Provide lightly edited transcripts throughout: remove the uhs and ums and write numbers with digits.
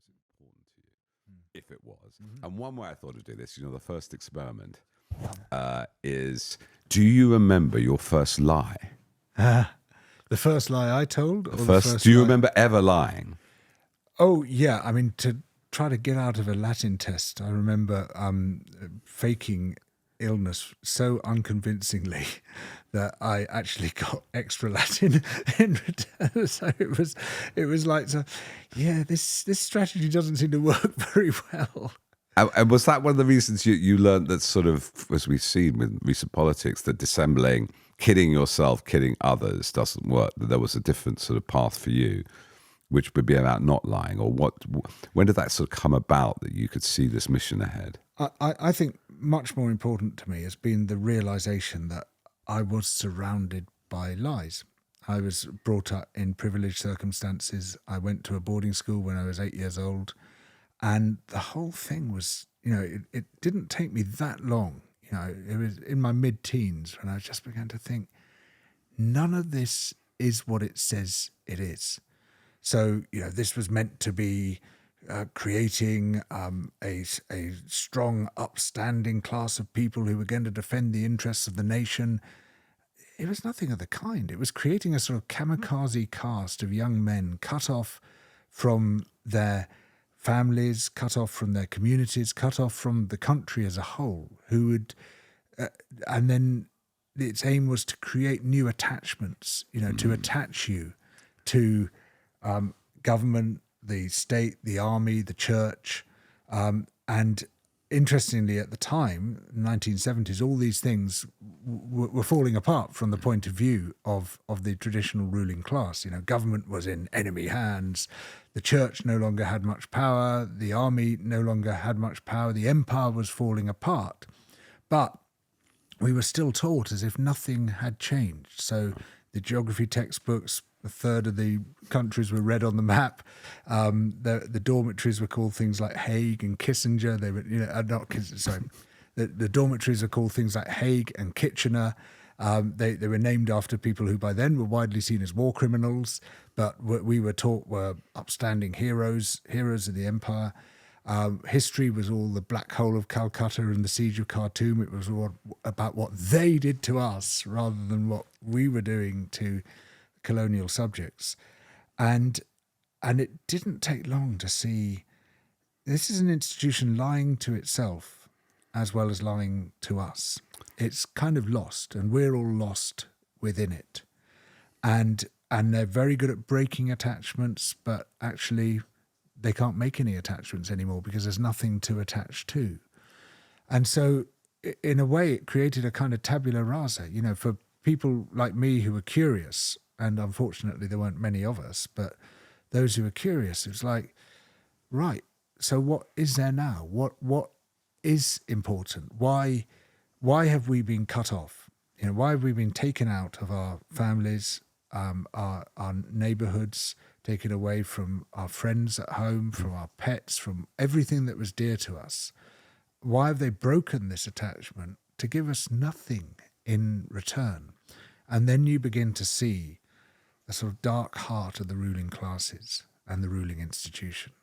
was important to you, if it was. And one way I thought to do this, the first experiment is, do you remember your first lie? The first lie I told? Or the first Do you lie? remember ever lying? Oh, yeah. I mean, to try to get out of a Latin test, I remember faking illness so unconvincingly that I actually got extra Latin in return. So it was like, this strategy doesn't seem to work very well. And was that one of the reasons you learned that, sort of, as we've seen with recent politics, that dissembling, kidding yourself, kidding others doesn't work, that there was a different sort of path for you, which would be about not lying? Or when did that sort of come about, that you could see this mission ahead? I think much more important to me has been the realization that I was surrounded by lies. I was brought up in privileged circumstances. I went to a boarding school when I was 8 years old. And the whole thing was, it didn't take me that long. It was in my mid-teens when I just began to think, none of this is what it says it is. So, this was meant to be creating a strong, upstanding class of people who were going to defend the interests of the nation. It was nothing of the kind. It was creating a sort of kamikaze caste of young men cut off from their families, cut off from their communities, cut off from the country as a whole, who would, and then its aim was to create new attachments, to attach you to government, the state, the army, the church. And interestingly, at the time, 1970s, all these things were falling apart from the point of view of the traditional ruling class. Government was in enemy hands. The church no longer had much power. The army no longer had much power. The empire was falling apart. But we were still taught as if nothing had changed. So the geography textbooks, a third of the countries were red on the map. The dormitories were called things like Hague and Kissinger. They were, not Kissinger, sorry. The dormitories are called things like Hague and Kitchener. They were named after people who by then were widely seen as war criminals, but we were taught were upstanding heroes of the empire. History was all the Black Hole of Calcutta and the Siege of Khartoum. It was all about what they did to us rather than what we were doing to colonial subjects. And it didn't take long to see this is an institution lying to itself as well as lying to us. It's kind of lost, and we're all lost within it. And they're very good at breaking attachments, but actually they can't make any attachments anymore because there's nothing to attach to. And so in a way it created a kind of tabula rasa, for people like me who were curious, and unfortunately there weren't many of us, but those who were curious, it was like, right, so what is there now? What is important? Why have we been cut off? Why have we been taken out of our families, our neighborhoods, taken away from our friends at home, from our pets, from everything that was dear to us? Why have they broken this attachment to give us nothing in return? And then you begin to see the sort of dark heart of the ruling classes and the ruling institutions.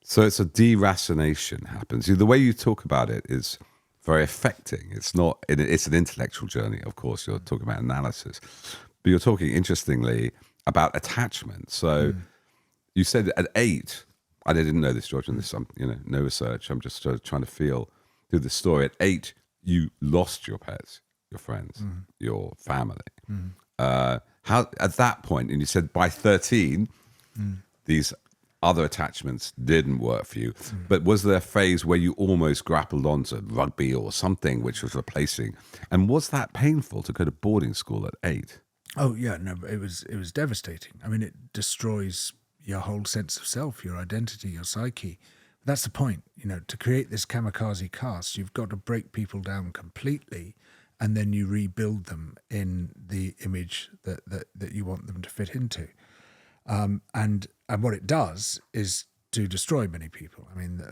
So it's a deracination happens. The way you talk about it is very affecting. It's an intellectual journey, of course. You're talking about analysis, but you're talking, interestingly, about attachment. So you said at 8, I didn't know this, George, and this, no research. I'm just trying to feel through the story. At 8, you lost your pets, your friends, your family. How at that point, and you said by 13, these other attachments didn't work for you. But was there a phase where you almost grappled onto rugby or something which was replacing? And was that painful to go to boarding school at 8? Oh yeah, no, it was devastating. I mean, it destroys your whole sense of self, your identity, your psyche. That's the point, to create this kamikaze caste, you've got to break people down completely, and then you rebuild them in the image that you want them to fit into. And what it does is to destroy many people. I mean,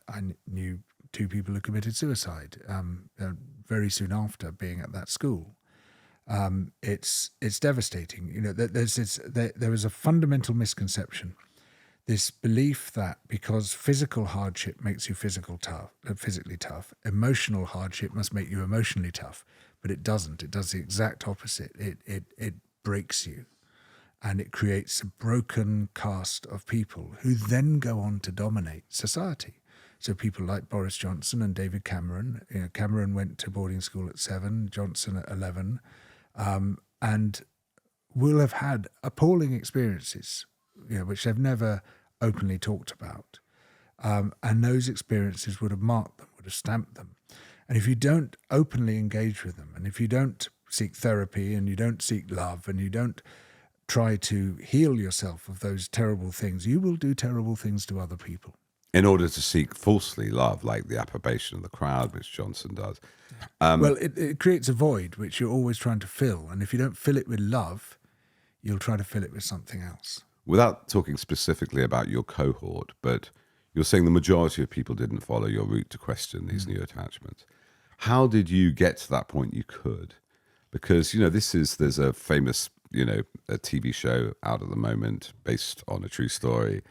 I knew 2 people who committed suicide very soon after being at that school. It's devastating. There was a fundamental misconception this belief that because physical hardship makes you physically tough, emotional hardship must make you emotionally tough. But it doesn't. It does the exact opposite. It breaks you, and it creates a broken cast of people who then go on to dominate society. So people like Boris Johnson and David Cameron. Cameron went to boarding school at 7, Johnson at 11, and will have had appalling experiences, which they've never openly talked about. And those experiences would have marked them, would have stamped them. And if you don't openly engage with them, and if you don't seek therapy, and you don't seek love, and you don't try to heal yourself of those terrible things, you will do terrible things to other people. In order to seek falsely love, like the approbation of the crowd, which Johnson does. Well, it creates a void which you're always trying to fill. And if you don't fill it with love, you'll try to fill it with something else. Without talking specifically about your cohort, but you're saying the majority of people didn't follow your route to question these new attachments. How did you get to that point you could? Because, there's a famous, a TV show out at the moment based on a true story,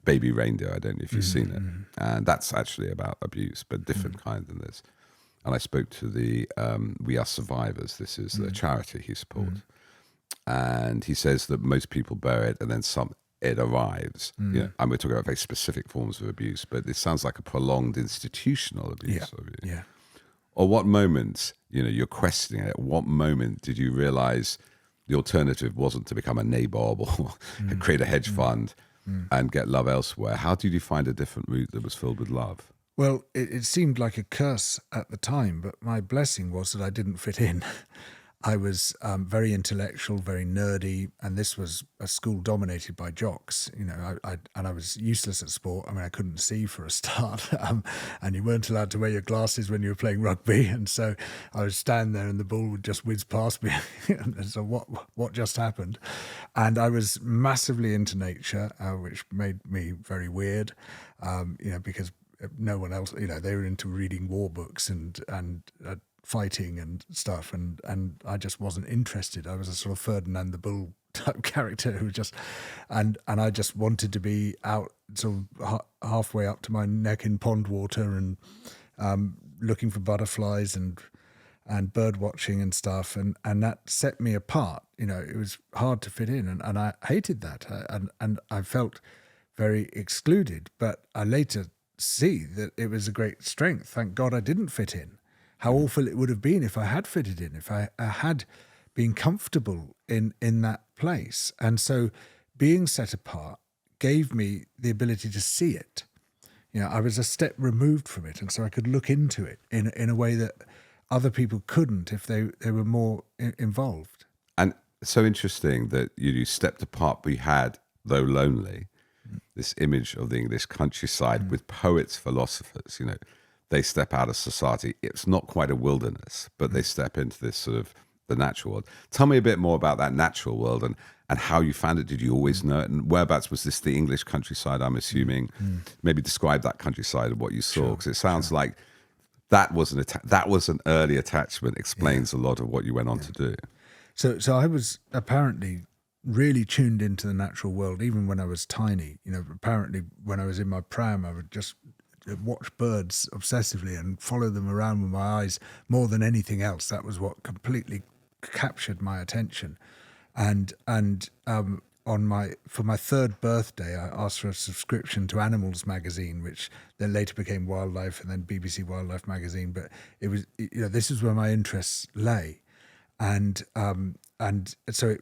Baby Reindeer. I don't know if you've seen it. And that's actually about abuse, but different kind than this. And I spoke to the We Are Survivors. This is a charity he supports. And he says that most people bear it and then it arrives. And we're talking about very specific forms of abuse, but it sounds like a prolonged institutional abuse. Yeah. Or what moment, you're questioning it, at what moment did you realize the alternative wasn't to become a nabob or create a hedge fund and get love elsewhere? How did you find a different route that was filled with love? Well, it seemed like a curse at the time, but my blessing was that I didn't fit in. I was very intellectual, very nerdy, and this was a school dominated by jocks. I was useless at sport. I mean, I couldn't see for a start, and you weren't allowed to wear your glasses when you were playing rugby. And so I would stand there, and the ball would just whiz past me. And so what just happened? And I was massively into nature, which made me very weird, because no one else, they were into reading war books and fighting and stuff, and I just wasn't interested. I was a sort of Ferdinand the Bull type character who just, and I just wanted to be out sort of halfway up to my neck in pond water and looking for butterflies and bird watching and stuff, and that set me apart. It was hard to fit in, and I hated that, and I felt very excluded. But I later see that it was a great strength. Thank God I didn't fit in. How awful it would have been if I had fitted in, if I had been comfortable in that place. And so being set apart gave me the ability to see it. I was a step removed from it, and so I could look into it in a way that other people couldn't if they were more involved. And so interesting that you stepped apart, but you had, though lonely, this image of the English countryside with poets, philosophers, they step out of society. It's not quite a wilderness, but they step into this sort of the natural world. Tell me a bit more about that natural world and how you found it. Did you always know it? And whereabouts was this, the English countryside, I'm assuming? Maybe describe that countryside and what you saw, because it sounds like that was an early attachment, explains a lot of what you went on to do. So I was apparently really tuned into the natural world, even when I was tiny. Apparently when I was in my pram, I would just watch birds obsessively and follow them around with my eyes more than anything else. That was what completely captured my attention. And for my third birthday, I asked for a subscription to Animals magazine, which then later became Wildlife and then BBC Wildlife magazine. But it was, this is where my interests lay, and so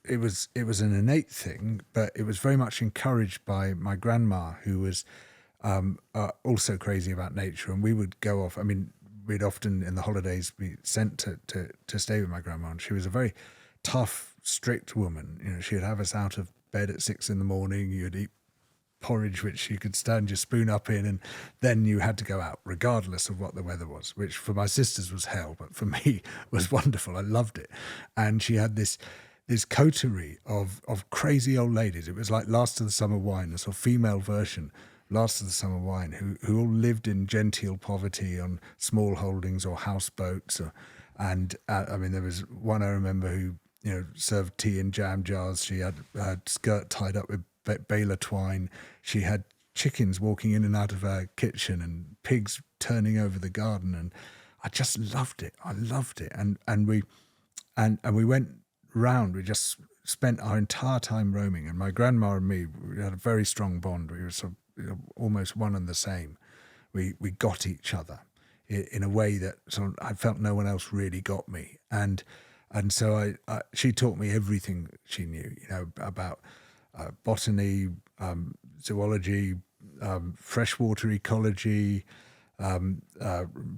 it was an innate thing, but it was very much encouraged by my grandma, who was also crazy about nature, and we would go off. I mean, we'd often in the holidays be sent to stay with my grandma, and she was a very tough, strict woman. She'd have us out of bed at 6 a.m. You'd eat porridge which you could stand your spoon up in, and then you had to go out regardless of what the weather was, which for my sisters was hell, but for me was wonderful. I loved it. And she had this coterie of crazy old ladies. It was like Last of the Summer Wine, a sort of female version Last of the Summer Wine, who all lived in genteel poverty on small holdings or houseboats. There was one I remember who served tea in jam jars. She had her skirt tied up with baler twine. She had chickens walking in and out of her kitchen and pigs turning over the garden, and I just loved it. I loved it, and we went round. We just spent our entire time roaming, and my grandma and me, we had a very strong bond. We were sort of almost one and the same. We got each other in a way that sort of I felt no one else really got me, and so she taught me everything she knew, about botany, zoology, freshwater ecology,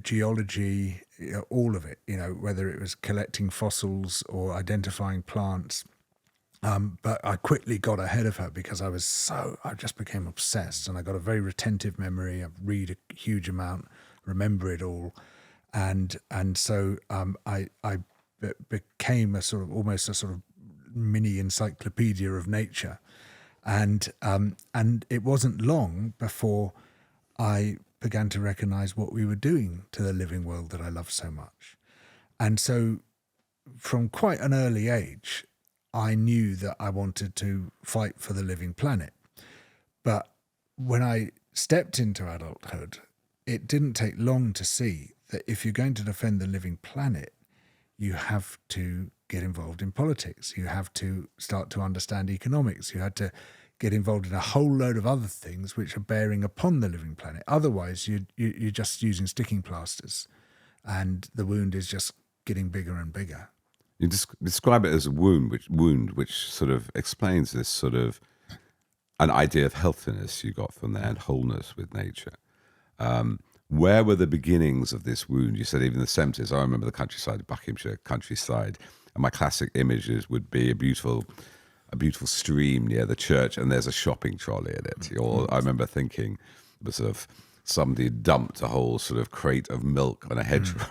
geology, all of it, whether it was collecting fossils or identifying plants. But I quickly got ahead of her because I just became obsessed, and I got a very retentive memory. I read a huge amount, remember it all. And so I became almost a sort of mini encyclopedia of nature. And it wasn't long before I began to recognize what we were doing to the living world that I love so much. And so from quite an early age, I knew that I wanted to fight for the living planet. But when I stepped into adulthood, it didn't take long to see that if you're going to defend the living planet, you have to get involved in politics. You have to start to understand economics. You had to get involved in a whole load of other things which are bearing upon the living planet. Otherwise, you're just using sticking plasters, and the wound is just getting bigger and bigger. You describe it as a wound, which sort of explains this sort of an idea of healthiness you got from there and wholeness with nature. Where were the beginnings of this wound? You said even the 70s. I remember the countryside, Buckinghamshire countryside, and my classic images would be a beautiful stream near the church, and there's a shopping trolley in it. Or I remember thinking it was sort of somebody dumped a whole sort of crate of milk on a hedgerow.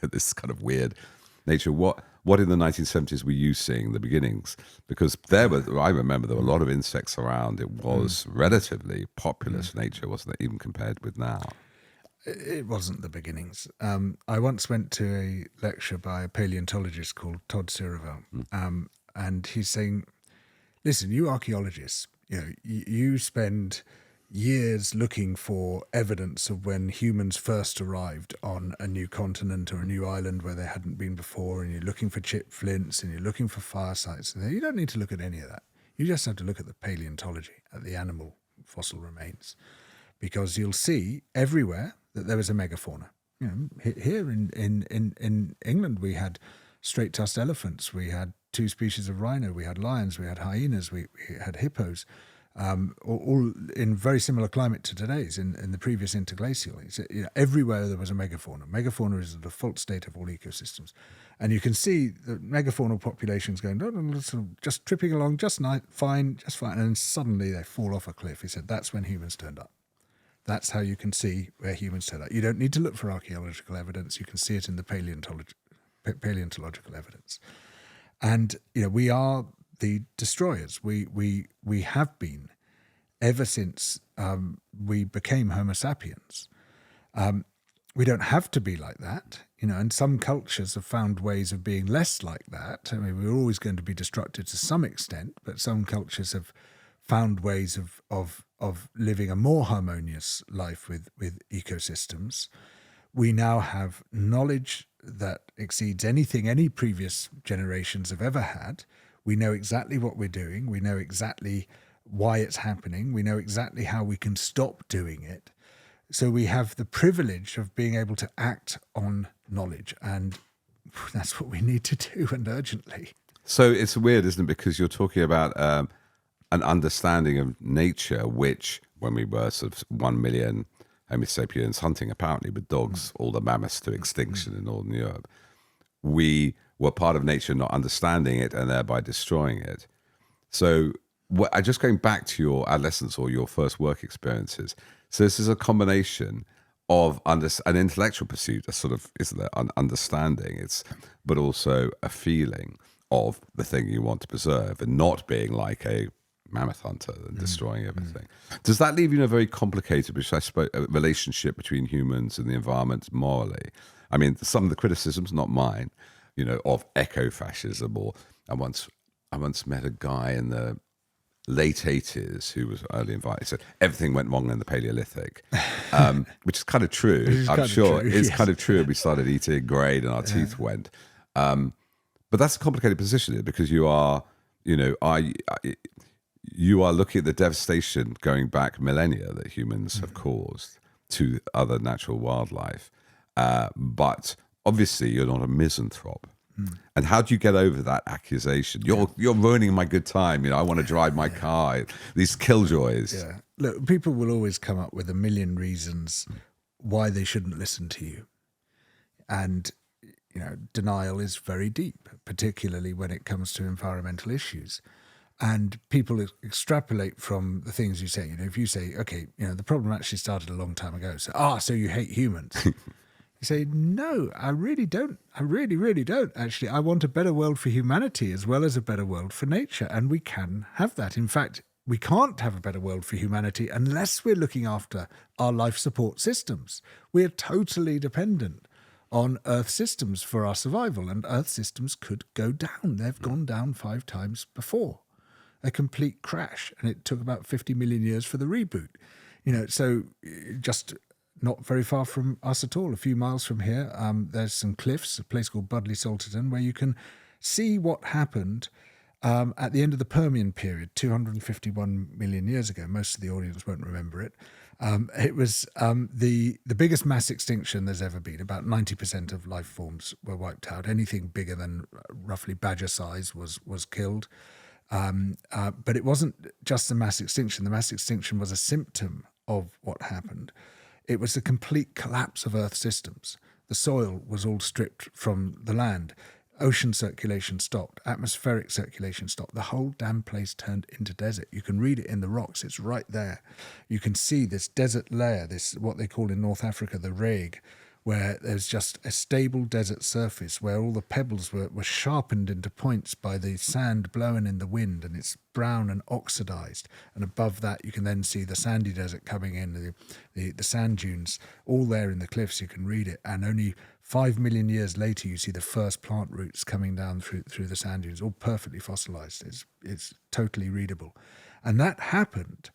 This kind of weird nature. What in the 1970s were you seeing the beginnings? Because I remember there were a lot of insects around. It was relatively populous nature, wasn't it, even compared with now? It wasn't the beginnings. I once went to a lecture by a paleontologist called Todd Siravel, and he's saying, listen, you archaeologists, you spend years looking for evidence of when humans first arrived on a new continent or a new island where they hadn't been before, and you're looking for chip flints and you're looking for fire sites. And you don't need to look at any of that. You just have to look at the paleontology, at the animal fossil remains, because you'll see everywhere that there was a megafauna. Here in England, we had straight-tusked elephants, we had 2 species of rhino, we had lions, we had hyenas, we had hippos, all in very similar climate to today's in the previous interglacial. Everywhere there was a megafauna. Megafauna is the default state of all ecosystems. And you can see the megafaunal populations going, just tripping along, just fine. And then suddenly they fall off a cliff. He said, that's when humans turned up. That's how you can see where humans turned up. You don't need to look for archaeological evidence. You can see it in the paleontological evidence. And we are the destroyers. We have been ever since we became Homo sapiens. We don't have to be like that, and some cultures have found ways of being less like that. I mean, we're always going to be destructive to some extent, but some cultures have found ways of living a more harmonious life with ecosystems. We now have knowledge that exceeds anything any previous generations have ever had. We know exactly what we're doing. We know exactly why it's happening. We know exactly how we can stop doing it. So we have the privilege of being able to act on knowledge, and that's what we need to do, and urgently. So it's weird, isn't it? Because you're talking about an understanding of nature, which when we were sort of 1 million Homo sapiens hunting apparently with dogs, all the mammoths to extinction in Northern Europe, we were part of nature not understanding it and thereby destroying it. So just going back to your adolescence or your first work experiences, so this is a combination of an intellectual pursuit, a sort of, isn't there, an understanding, but also a feeling of the thing you want to preserve and not being like a mammoth hunter and destroying everything. Does that leave you in a very complicated, which I suppose, relationship between humans and the environment morally? I mean, some of the criticisms, not mine, of eco-fascism, or I once met a guy in the late 80s who was early invited said everything went wrong in the Paleolithic, which is kind of true. I'm sure it's kind of true. We started eating grain and our teeth went. But that's a complicated position because you are, you are looking at the devastation going back millennia that humans have caused to other natural wildlife. But obviously you're not a misanthrope. And how do you get over that accusation? You're ruining my good time. I want to drive my car. These killjoys. Yeah. Look, people will always come up with a million reasons why they shouldn't listen to you. And, denial is very deep, particularly when it comes to environmental issues. And people extrapolate from the things you say. If you say, okay, the problem actually started a long time ago. So you hate humans. You say, no, I really don't. I really, really don't. Actually, I want a better world for humanity as well as a better world for nature. And we can have that. In fact, we can't have a better world for humanity unless we're looking after our life support systems. We are totally dependent on Earth systems for our survival. And Earth systems could go down. They've gone down 5 times before. A complete crash. And it took about 50 million years for the reboot. So just not very far from us at all, a few miles from here, there's some cliffs, a place called Budleigh Salterton, where you can see what happened at the end of the Permian period, 251 million years ago. Most of the audience won't remember it. It was the biggest mass extinction there's ever been. About 90% of life forms were wiped out. Anything bigger than roughly badger size was killed. But it wasn't just the mass extinction. The mass extinction was a symptom of what happened. It was the complete collapse of Earth systems. The soil was all stripped from the land. Ocean circulation stopped. Atmospheric circulation stopped. The whole damn place turned into desert. You can read it in the rocks. It's right there. You can see this desert layer, this what they call in North Africa the reg, where there's just a stable desert surface where all the pebbles were sharpened into points by the sand blowing in the wind, and it's brown and oxidized. And above that, you can then see the sandy desert coming in, the sand dunes, all there in the cliffs. You can read it. And only 5 million years later, you see the first plant roots coming down through the sand dunes, all perfectly fossilized. It's totally readable. And that happened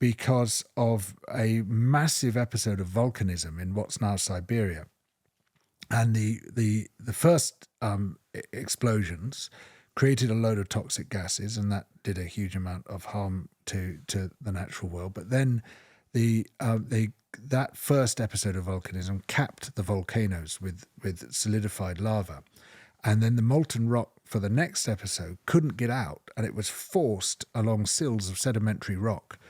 because of a massive episode of volcanism in what's now Siberia. And the first explosions created a load of toxic gases, and that did a huge amount of harm to the natural world. But then that first episode of volcanism capped the volcanoes with solidified lava. And then the molten rock for the next episode couldn't get out, and it was forced along sills of sedimentary rock,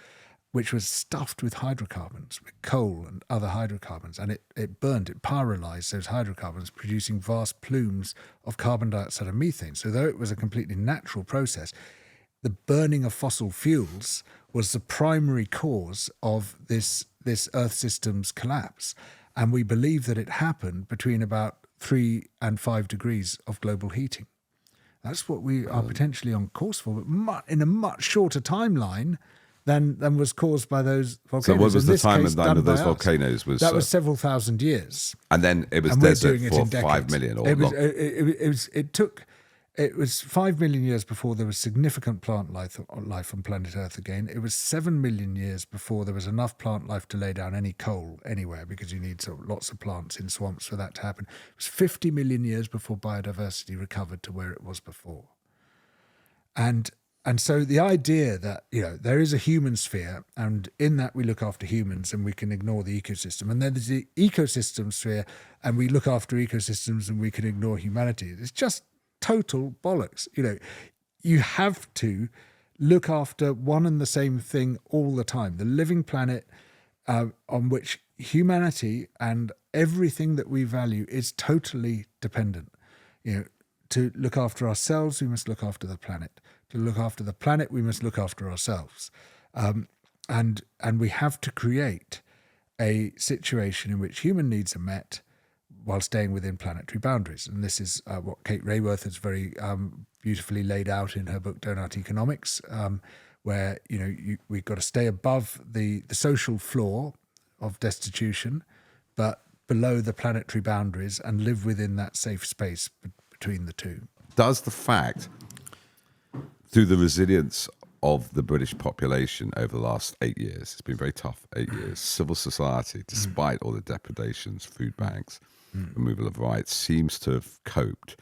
which was stuffed with hydrocarbons, with coal and other hydrocarbons. And it burned, it pyrolyzed those hydrocarbons, producing vast plumes of carbon dioxide and methane. So though it was a completely natural process, the burning of fossil fuels was the primary cause of this Earth system's collapse. And we believe that it happened between about 3 and 5 degrees of global heating. That's what we are potentially on course for, but in a much shorter timeline than was caused by those volcanoes. So what was the timeline of those us. volcanoes? That was several thousand years. And then it was desert for 5 million or It was 5 million years before there was significant plant life on planet Earth again. It was 7 million years before there was enough plant life to lay down any coal anywhere, because you need lots of plants in swamps for that to happen. It was 50 million years before biodiversity recovered to where it was before. And so the idea that, there is a human sphere, and in that we look after humans and we can ignore the ecosystem. And then there's the ecosystem sphere, and we look after ecosystems and we can ignore humanity. It's just total bollocks. You have to look after one and the same thing all the time. The living planet on which humanity and everything that we value is totally dependent. To look after ourselves, we must look after the planet. To look after the planet, we must look after ourselves. And we have to create a situation in which human needs are met while staying within planetary boundaries. And this is what Kate Raworth has very beautifully laid out in her book, Donut Economics, where we've got to stay above the social floor of destitution, but below the planetary boundaries, and live within that safe space between the two. Does the fact, through the resilience of the British population over the last 8 years. It's been very tough, 8 years. Civil society, despite all the depredations, food banks, removal of rights, seems to have coped,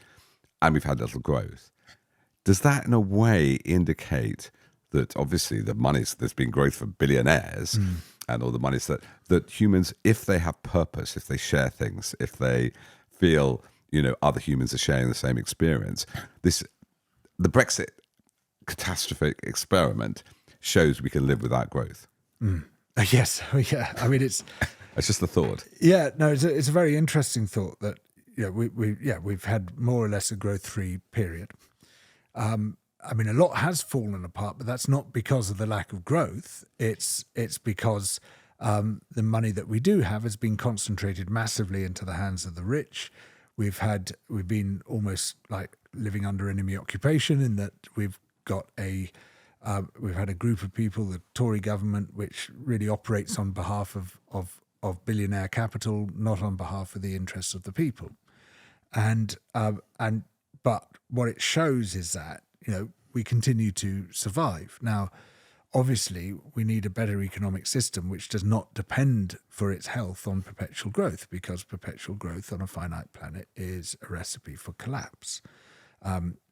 and we've had little growth. Does that in a way indicate that obviously there's been growth for billionaires and all the monies that humans, if they have purpose, if they share things, if they feel, other humans are sharing the same experience, the Brexit catastrophic experiment shows we can live without growth. Yes, yeah. I mean, it's just a thought. Yeah, no, it's a very interesting thought that we've had more or less a growth-free period. I mean, a lot has fallen apart, but that's not because of the lack of growth. It's because the money that we do have has been concentrated massively into the hands of the rich. We've been almost like living under enemy occupation in that we've had a group of people, the Tory government, which really operates on behalf of billionaire capital, not on behalf of the interests of the people. But what it shows is that, we continue to survive. Now, obviously, we need a better economic system which does not depend for its health on perpetual growth, because perpetual growth on a finite planet is a recipe for collapse.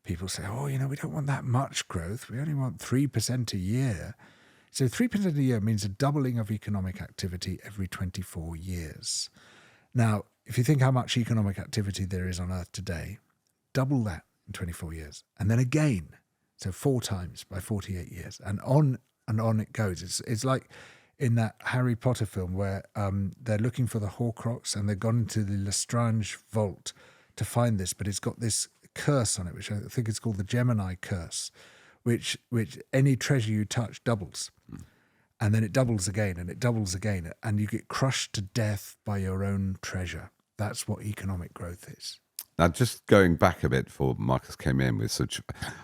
People say, we don't want that much growth. We only want 3% a year. So 3% a year means a doubling of economic activity every 24 years. Now, if you think how much economic activity there is on Earth today, double that in 24 years. And then again, so 4 times by 48 years. And on it goes. It's like in that Harry Potter film where they're looking for the Horcrux and they've gone into the Lestrange vault to find this, but it's got this curse on it, which I think is called the Gemini curse, which any treasure you touch doubles. And then it doubles again and it doubles again, and you get crushed to death by your own treasure. That's what economic growth is. Now, just going back a bit before Marcus came in with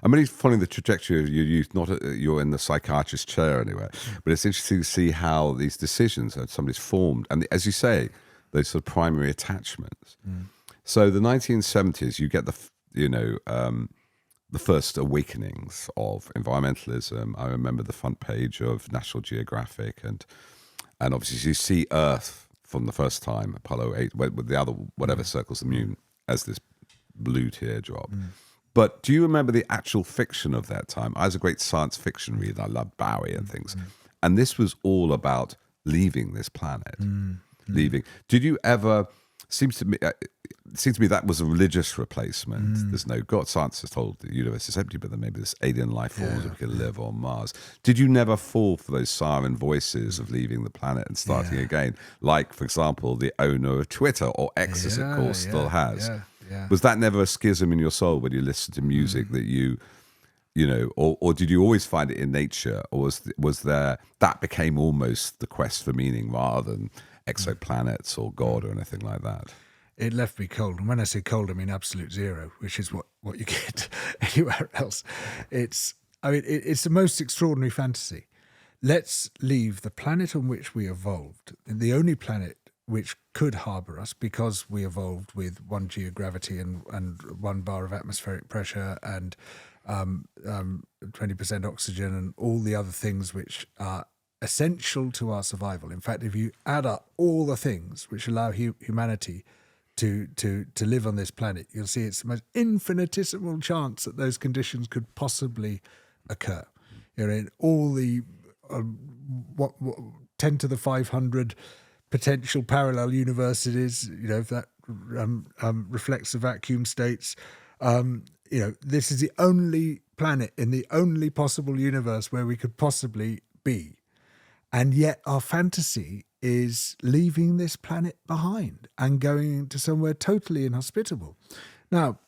I'm really following the trajectory of your youth. You're in the psychiatrist chair anyway, but it's interesting to see how these decisions that somebody's formed, and as you say, those sort of primary attachments. So the 1970s, you get the first awakenings of environmentalism. I remember the front page of National Geographic, and obviously you see Earth from the first time, Apollo 8, with the other whatever circles the moon as this blue teardrop. But do you remember the actual fiction of that time? I was a great science fiction reader. I loved Bowie and things. And this was all about leaving this planet. Leaving. Did you ever... Seems to me that was a religious replacement. There's no God. Science has told the universe is empty, but then maybe there's alien life forms that can live on Mars. Did you never fall for those siren voices of leaving the planet and starting again? Like, for example, the owner of Twitter, or X as it course still has. Was that never a schism in your soul when you listened to music that you or did you always find it in nature, or was there that became almost the quest for meaning rather than exoplanets or God or anything like that? It left me cold. And when I say cold, I mean absolute zero, which is what you get anywhere else. It's the most extraordinary fantasy. Let's leave the planet on which we evolved, the only planet which could harbour us because we evolved with 1 G of gravity and 1 bar of atmospheric pressure and 20% oxygen and all the other things which are essential to our survival. In fact, if you add up all the things which allow humanity to live on this planet, you'll see it's the most infinitesimal chance that those conditions could possibly occur. In all the 10 to the 500 potential parallel universes, if that reflects the vacuum states, this is the only planet in the only possible universe where we could possibly be. And yet our fantasy is leaving this planet behind and going to somewhere totally inhospitable. Now,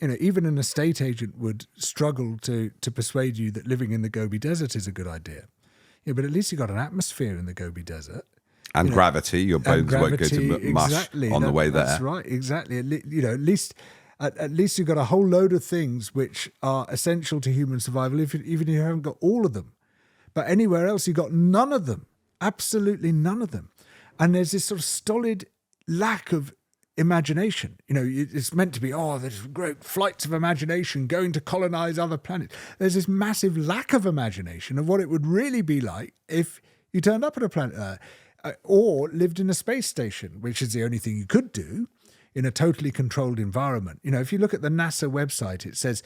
even an estate agent would struggle to persuade you that living in the Gobi Desert is a good idea. But at least you've got an atmosphere in the Gobi Desert. And gravity, your bones won't go to mush on the way there. That's right, exactly. At least you've got a whole load of things which are essential to human survival, even if you haven't got all of them. But anywhere else, you've got none of them, absolutely none of them. And there's this sort of stolid lack of imagination. It's meant to be, there's great flights of imagination going to colonize other planets. There's this massive lack of imagination of what it would really be like if you turned up at a planet or lived in a space station, which is the only thing you could do in a totally controlled environment. If you look at the NASA website, it says,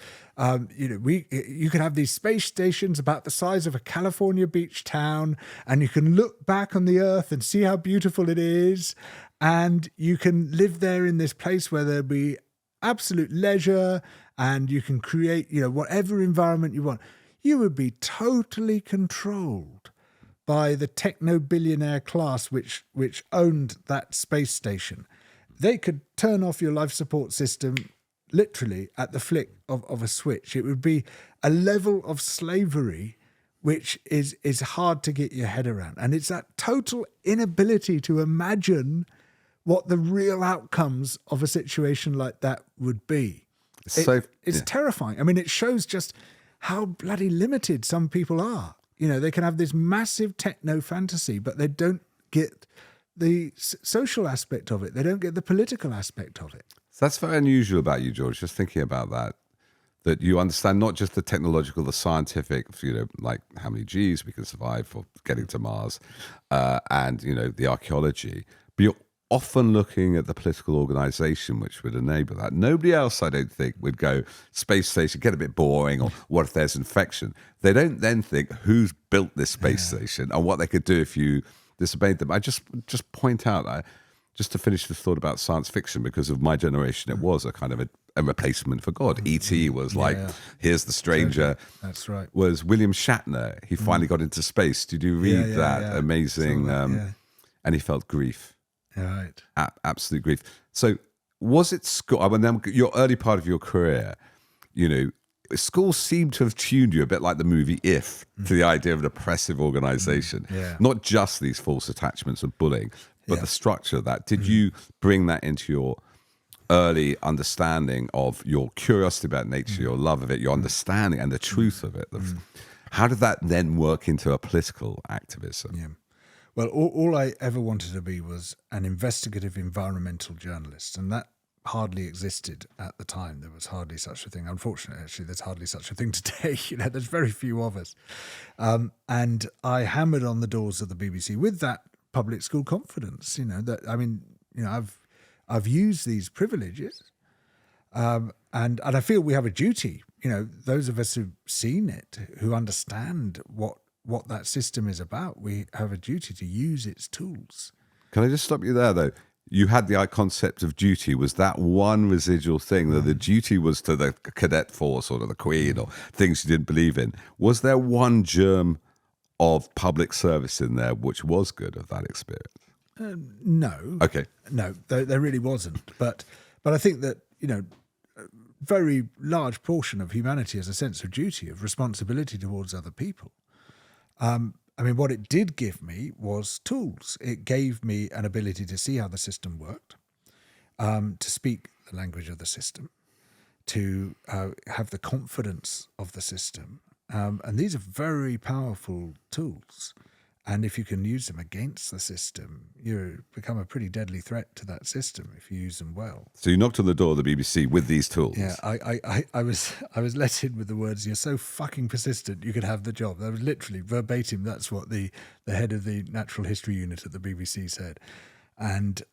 you can have these space stations about the size of a California beach town, and you can look back on the Earth and see how beautiful it is, and you can live there in this place where there'll be absolute leisure, and you can create, whatever environment you want. You would be totally controlled by the techno-billionaire class which owned that space station. They could turn off your life support system literally at the flick of a switch. It would be a level of slavery which is hard to get your head around. And it's that total inability to imagine what the real outcomes of a situation like that would be. It's terrifying. I mean, it shows just how bloody limited some people are. They can have this massive techno fantasy, but they don't get the social aspect of it. They don't get the political aspect of it. So that's very unusual about you, George, just thinking about that you understand not just the technological, the scientific, like how many Gs we can survive for getting to Mars, and, the archaeology, but you're often looking at the political organization which would enable that. Nobody else, I don't think, would go space station, get a bit boring, or what if there's infection? They don't then think who's built this space station and what they could do if you disobeyed them. I just point out, just to finish the thought about science fiction, because of my generation, it was a kind of a replacement for God. E.T. was here's the stranger. That's right. Was William Shatner. He finally got into space. Did you read that amazing? And he felt grief. Right. Absolute grief. So was it school? I mean, then your early part of your career, school seemed to have tuned you a bit like the movie If to the idea of an oppressive organization. Not just these false attachments of bullying, but the structure of that. Did you bring that into your early understanding of your curiosity about nature, your love of it, your understanding and the truth of it? How did that then work into a political activism? Yeah. Well, all I ever wanted to be was an investigative environmental journalist, and that hardly existed at the time. There was hardly such a thing. Unfortunately, actually, there's hardly such a thing today. There's very few of us. And I hammered on the doors of the BBC with that public school confidence. I've used these privileges, and I feel we have a duty. Those of us who've seen it, who understand what that system is about, we have a duty to use its tools. Can I just stop you there, though? You had the concept of duty. Was that one residual thing that the duty was to the cadet force or to the Queen or things you didn't believe in? Was there one germ of public service in there which was good of that experience? No. Okay. No, there really wasn't. But I think that, a very large portion of humanity has a sense of duty, of responsibility towards other people. What it did give me was tools. It gave me an ability to see how the system worked, to speak the language of the system, to have the confidence of the system. And these are very powerful tools. And if you can use them against the system, you become a pretty deadly threat to that system if you use them well. So you knocked on the door of the BBC with these tools. Yeah, I was let in with the words, "You're so fucking persistent, you could have the job." That was literally verbatim. That's what the head of the Natural History Unit at the BBC said. And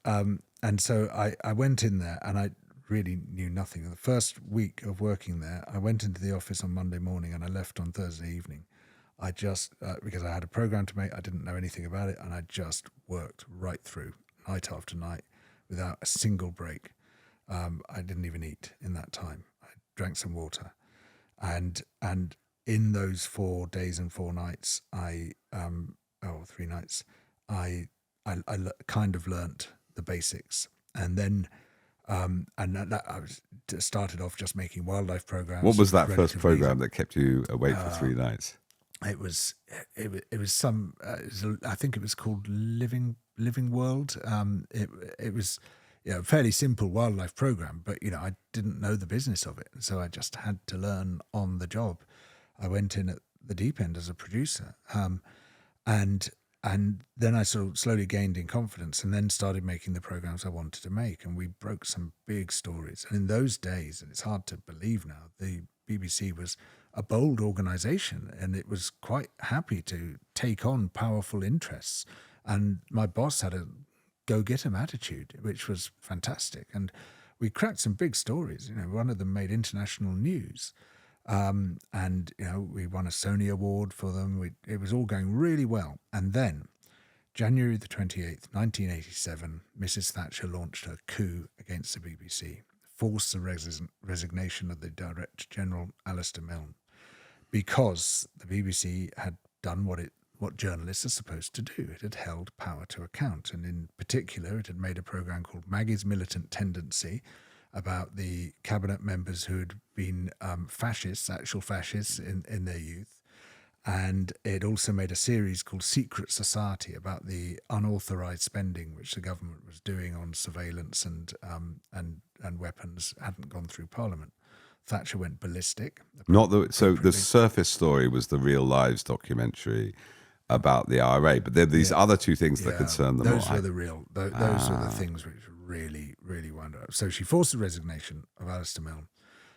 so I went in there and I really knew nothing. The first week of working there, I went into the office on Monday morning and I left on Thursday evening. I just, because I had a program to make, I didn't know anything about it, and I just worked right through, night after night, without a single break. I didn't even eat in that time. I drank some water. And in those 4 days and 4 nights, 3 nights, I kind of learnt the basics. And then, started off just making wildlife programs. What was that first program that kept you awake for 3 nights? It was some. I think it was called Living World. It was a fairly simple wildlife program, but I didn't know the business of it, so I just had to learn on the job. I went in at the deep end as a producer, and and then I sort of slowly gained in confidence, and then started making the programs I wanted to make, and we broke some big stories. And in those days, and it's hard to believe now, the BBC was a bold organisation, and it was quite happy to take on powerful interests. And my boss had a go-get-'em attitude, which was fantastic. And we cracked some big stories. You know, one of them made international news. And, you know, we won a Sony Award for them. It was all going really well. And then, January the 28th, 1987, Mrs. Thatcher launched her coup against the BBC, forced the resignation of the Director General, Alistair Milne, because the BBC had done what journalists are supposed to do. It had held power to account. And in particular, it had made a programme called Maggie's Militant Tendency, about the cabinet members who had been fascists, actual fascists in their youth. And it also made a series called Secret Society about the unauthorised spending which the government was doing on surveillance and weapons hadn't gone through Parliament. Thatcher went ballistic. The surface story was the Real Lives documentary about the IRA, but there are these other two things that concern them. Those were the things which really, really wound up. So she forced the resignation of Alistair Milne.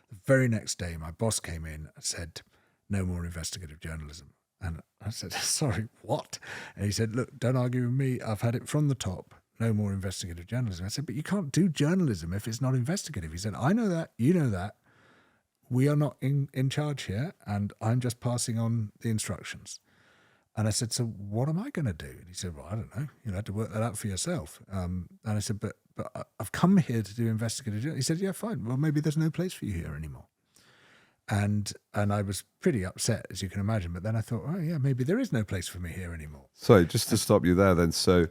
The very next day, my boss came in and said, "No more investigative journalism." And I said, "Sorry, what?" And he said, "Look, don't argue with me. I've had it from the top. No more investigative journalism." I said, "But you can't do journalism if it's not investigative." He said, "I know that. You know that. We are not in charge here, and I'm just passing on the instructions." And I said, "So what am I going to do?" And he said, "Well, I don't know. You'll have to work that out for yourself." And I said, but I've come here to do investigative journalism." He said, "Yeah, fine. Well, maybe there's no place for you here anymore." And I was pretty upset, as you can imagine. But then I thought, oh, yeah, maybe there is no place for me here anymore. So just to stop you there then, so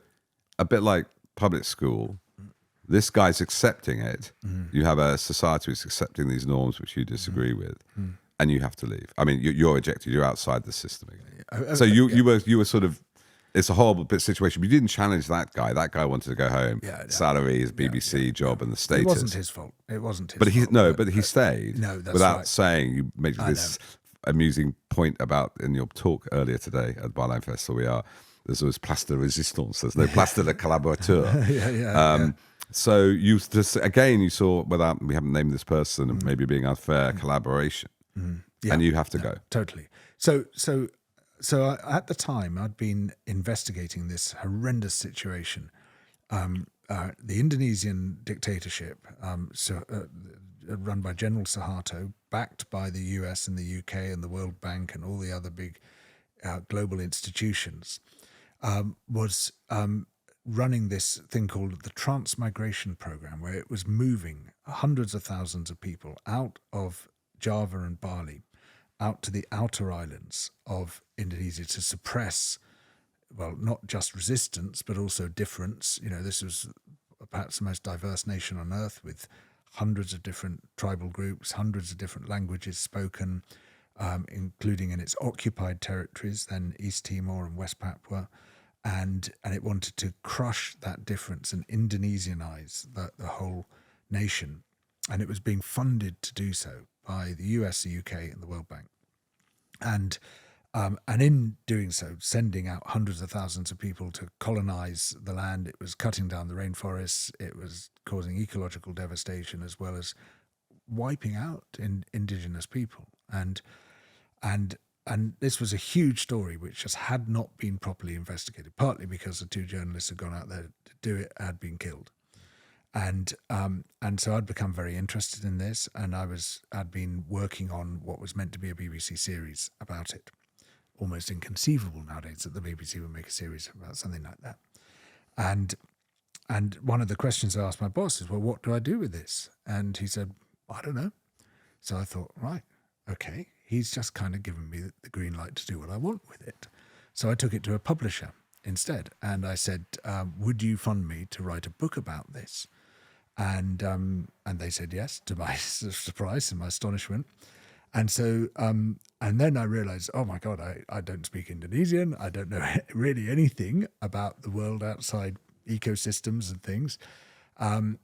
a bit like public school, this guy's accepting it. You have a society which is accepting these norms which you disagree with. And you have to leave. I mean, you're ejected. You're outside the system again. So you were sort of. It's a horrible bit situation. But you didn't challenge that guy. That guy wanted to go home. Salary, his BBC job, and the status. It wasn't his fault. It wasn't his fault. But he stayed. No, that's without right. saying. You made this amusing point about in your talk earlier today at Byline Festival. There's always place de résistance. There's no place de collaborateur. So you just again you saw, without we haven't named this person and maybe being unfair, collaboration. And you have to go. Totally. So at the time, I'd been investigating this horrendous situation. The Indonesian dictatorship, run by General Suharto, backed by the US and the UK and the World Bank and all the other big global institutions, was running this thing called the Transmigration Program, where it was moving hundreds of thousands of people out of Java and Bali out to the outer islands of Indonesia to suppress, well, not just resistance, but also difference. You know, this was perhaps the most diverse nation on earth, with hundreds of different tribal groups, hundreds of different languages spoken, including in its occupied territories, then East Timor and West Papua. And it wanted to crush that difference and Indonesianize the whole nation. And it was being funded to do so by the US, the UK, and the World Bank. And in doing so, sending out hundreds of thousands of people to colonize the land. It was cutting down the rainforests. It was causing ecological devastation, as well as wiping out indigenous people. And this was a huge story which just had not been properly investigated, partly because the two journalists had gone out there to do it, had been killed. And so I'd become very interested in this, and I'd been working on what was meant to be a BBC series about it. Almost inconceivable nowadays that the BBC would make a series about something like that. And one of the questions I asked my boss is, well, what do I do with this? And he said, I don't know. So I thought, right, okay, he's just kind of given me the green light to do what I want with it. So I took it to a publisher instead, and I said, would you fund me to write a book about this? And they said yes, to my surprise and my astonishment. And so, and then I realized, oh my God, I don't speak Indonesian. I don't know really anything about the world outside ecosystems and things. And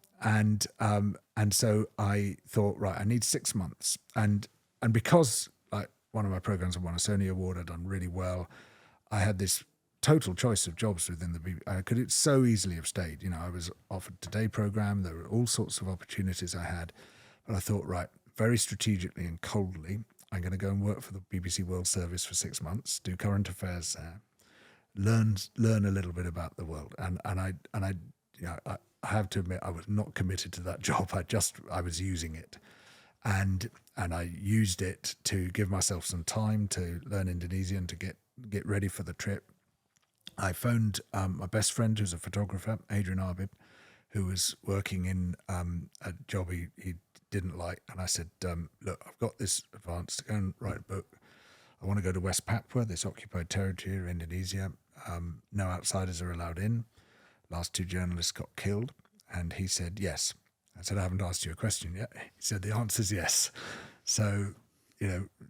so I thought, right, I need 6 months. And because like one of my programs had won a Sony Award, I'd done really well. I had this total choice of jobs within the BBC. I could so easily have stayed. I was offered Today programme. There were all sorts of opportunities I had. But I thought, right, very strategically and coldly, I'm going to go and work for the BBC World Service for 6 months, do current affairs there, learn a little bit about the world. And I have to admit, I was not committed to that job. I was using it. And I used it to give myself some time to learn Indonesian, to get ready for the trip. I phoned my best friend, who's a photographer, Adrian Arbib, who was working in a job he didn't like. And I said, look, I've got this advance to go and write a book. I want to go to West Papua, this occupied territory in Indonesia. No outsiders are allowed in. Last 2 journalists got killed. And he said, yes. I said, I haven't asked you a question yet. He said, the answer's yes. So,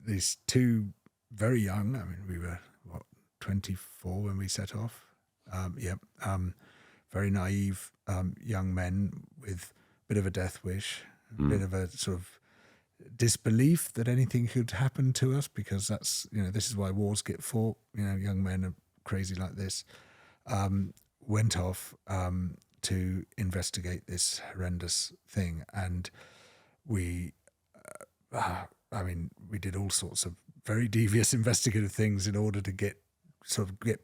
these 2 very young, we were, 24 when we set off. Very naive young men with a bit of a death wish, a bit of a sort of disbelief that anything could happen to us, because that's, this is why wars get fought. Young men are crazy like this. Went off to investigate this horrendous thing. And we did all sorts of very devious investigative things in order to get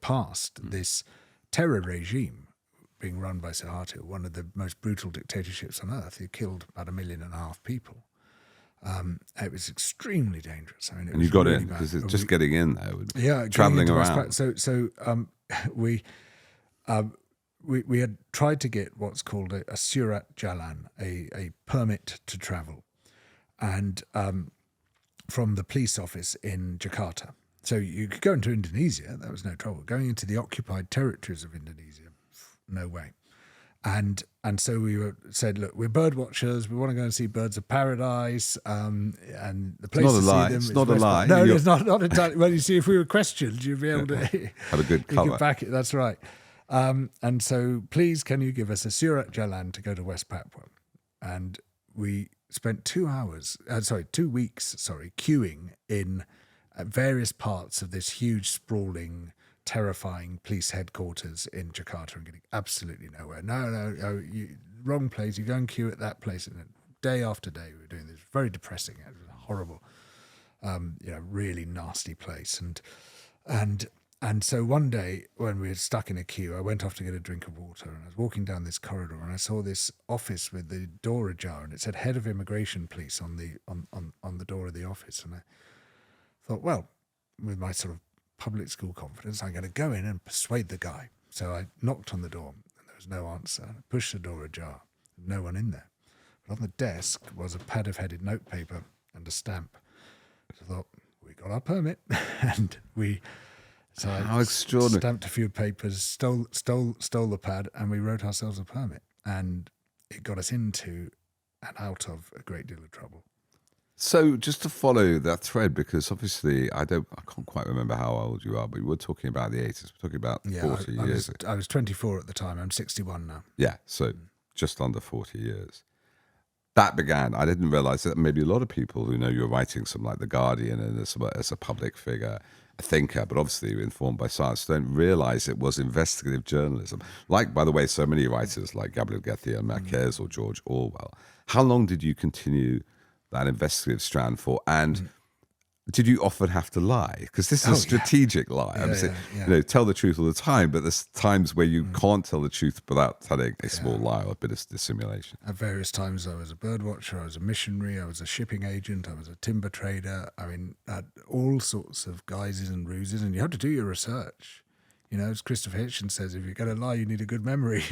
past this terror regime being run by Suharto, one of the most brutal dictatorships on earth. He killed about 1.5 million people. It was extremely dangerous. And you got really in, because it's just getting in there, traveling around. So we had tried to get what's called a Surat Jalan, a permit to travel, and from the police office in Jakarta. So you could go into Indonesia, that was no trouble. Going into the occupied territories of Indonesia, no way. And so we said, look, we're bird watchers. We want to go and see birds of paradise. And the place to see them. It's not a lie. No, it's not entirely. Well, you see, if we were questioned, you'd be able to have a good cover. You could back it. That's right. And so, please, can you give us a Surat Jalan to go to West Papua? And we spent 2 weeks, queuing in various parts of this huge, sprawling, terrifying police headquarters in Jakarta, and getting absolutely nowhere. No, wrong place. You go and queue at that place, and day after day we were doing this. Very depressing. It was a horrible, really nasty place. And so one day when we were stuck in a queue, I went off to get a drink of water, and I was walking down this corridor, and I saw this office with the door ajar, and it said Head of Immigration Police on the door of the office. And I thought, well, with my sort of public school confidence, I'm going to go in and persuade the guy. So I knocked on the door, and there was no answer. I pushed the door ajar, no one in there. But on the desk was a pad of headed notepaper and a stamp. So I thought, we got our permit, and so How I extraordinary. stamped a few papers, stole the pad, and we wrote ourselves a permit. And it got us into and out of a great deal of trouble. So just to follow that thread, because obviously I can't quite remember how old you are, but we were talking about the 80s. We're talking about 40 years. I was 24 at the time. I'm 61 now. Yeah, so just under 40 years. That began, I didn't realize that maybe a lot of people who know you're writing something like The Guardian and as a public figure, a thinker, but obviously informed by science, don't realize it was investigative journalism. Like, by the way, so many writers like Gabriel García Márquez or George Orwell. How long did you continue that investigative strand for? And did you often have to lie? Because this is a strategic lie. Tell the truth all the time, but there's times where you can't tell the truth without telling a small lie or a bit of dissimulation. At various times I was a bird watcher, I was a missionary, I was a shipping agent, I was a timber trader. I mean, all sorts of guises and ruses, and you have to do your research. As Christopher Hitchens says, if you're going to lie, you need a good memory.